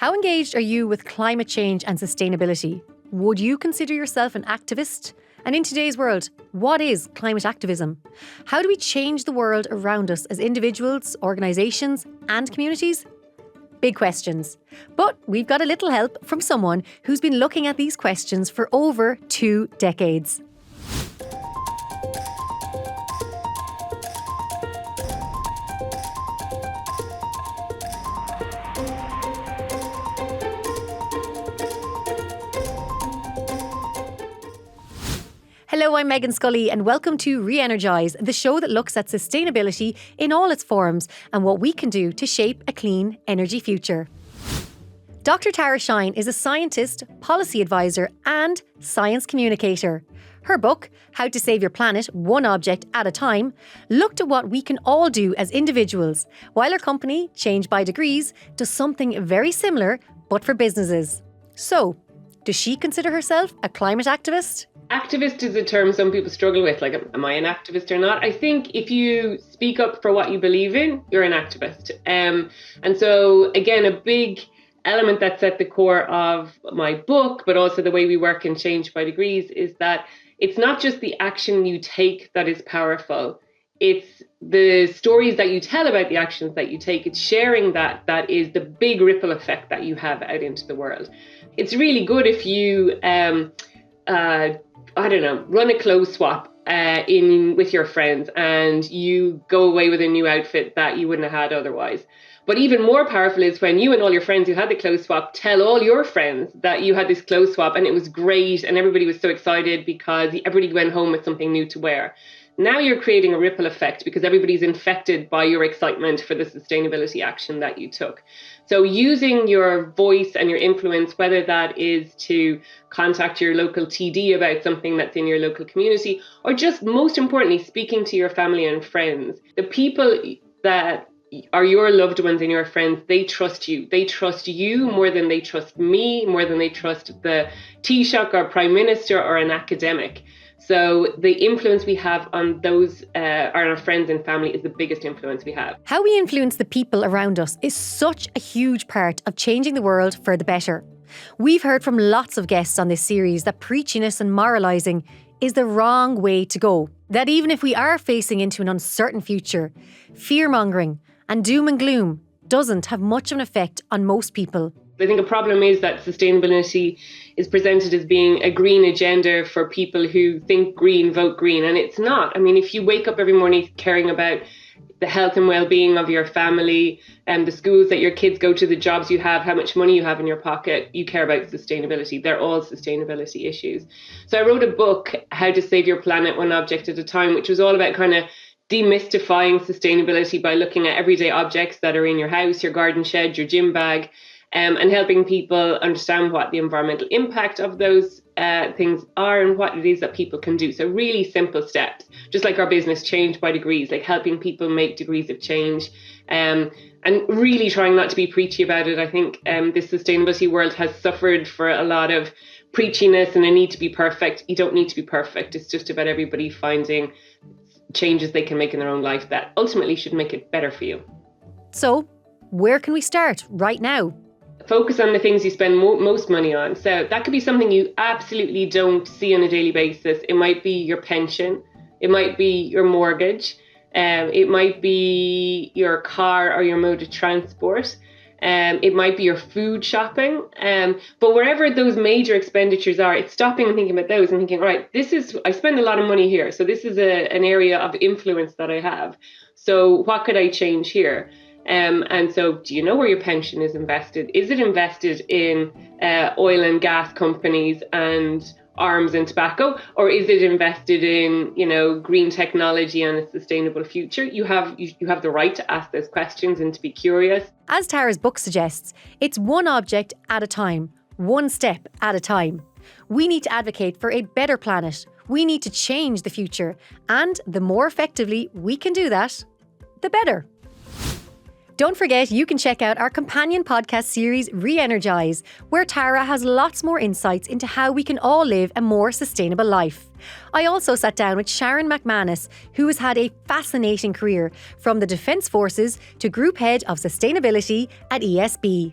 How engaged are you with climate change and sustainability? Would you consider yourself an activist? And in today's world, what is climate activism? How do we change the world around us as individuals, organisations and communities? Big questions. But we've got a little help from someone who's been looking at these questions for over 2 decades. Hello, I'm Meghann Scully and welcome to Re-Energise, the show that looks at sustainability in all its forms and what we can do to shape a clean energy future. Dr. Tara Shine is a scientist, policy advisor and science communicator. Her book, How to Save Your Planet One Object at a Time, looked at what we can all do as individuals, while her company, Change by Degrees, does something very similar but for businesses. So, does she consider herself a climate activist? Activist is a term some people struggle with, like, am I an activist or not? I think if you speak up for what you believe in, you're an activist. And so, again, a big element that's at the core of my book, but also the way we work in Change by Degrees, is that it's not just the action you take that is powerful. It's the stories that you tell about the actions that you take. It's sharing that is the big ripple effect that you have out into the world. It's really good if you run a clothes swap with your friends and you go away with a new outfit that you wouldn't have had otherwise. But even more powerful is when you and all your friends who had the clothes swap tell all your friends that you had this clothes swap and it was great and everybody was so excited because everybody went home with something new to wear. Now you're creating a ripple effect because everybody's infected by your excitement for the sustainability action that you took. So using your voice and your influence, whether that is to contact your local TD about something that's in your local community, or just most importantly, speaking to your family and friends, the people that are your loved ones and your friends, they trust you. They trust you more than they trust me, more than they trust the Taoiseach or Prime Minister or an academic. So the influence we have on those, our friends and family, is the biggest influence we have. How we influence the people around us is such a huge part of changing the world for the better. We've heard from lots of guests on this series that preachiness and moralising is the wrong way to go. That even if we are facing into an uncertain future, fear-mongering and doom and gloom doesn't have much of an effect on most people. I think a problem is that sustainability is presented as being a green agenda for people who think green, vote green, and it's not. I mean, if you wake up every morning caring about the health and well-being of your family and the schools that your kids go to, the jobs you have, how much money you have in your pocket, you care about sustainability. They're all sustainability issues. So I wrote a book, How to Save Your Planet One Object at a Time, which was all about kind of demystifying sustainability by looking at everyday objects that are in your house, your garden shed, your gym bag, and helping people understand what the environmental impact of those things are and what it is that people can do. So really simple steps, just like our business Change by Degrees, like helping people make degrees of change, and really trying not to be preachy about it. I think this sustainability world has suffered for a lot of preachiness and a need to be perfect. You don't need to be perfect. It's just about everybody finding changes they can make in their own life that ultimately should make it better for you. So, where can we start right now? Focus on the things you spend most money on. So that could be something you absolutely don't see on a daily basis. It might be your pension. It might be your mortgage. It might be your car or your mode of transport. It might be your food shopping. But wherever those major expenditures are, it's stopping and thinking about those and thinking, right, I spend a lot of money here. So this is an area of influence that I have. So what could I change here? And so do you know where your pension is invested? Is it invested in oil and gas companies and arms and tobacco? Or is it invested in, green technology and a sustainable future? You have the right to ask those questions and to be curious. As Tara's book suggests, it's one object at a time, one step at a time. We need to advocate for a better planet. We need to change the future. And the more effectively we can do that, the better. Don't forget, you can check out our companion podcast series, Re-Energise, where Tara has lots more insights into how we can all live a more sustainable life. I also sat down with Sharon McManus, who has had a fascinating career, from the Defence Forces to Group Head of Sustainability at ESB.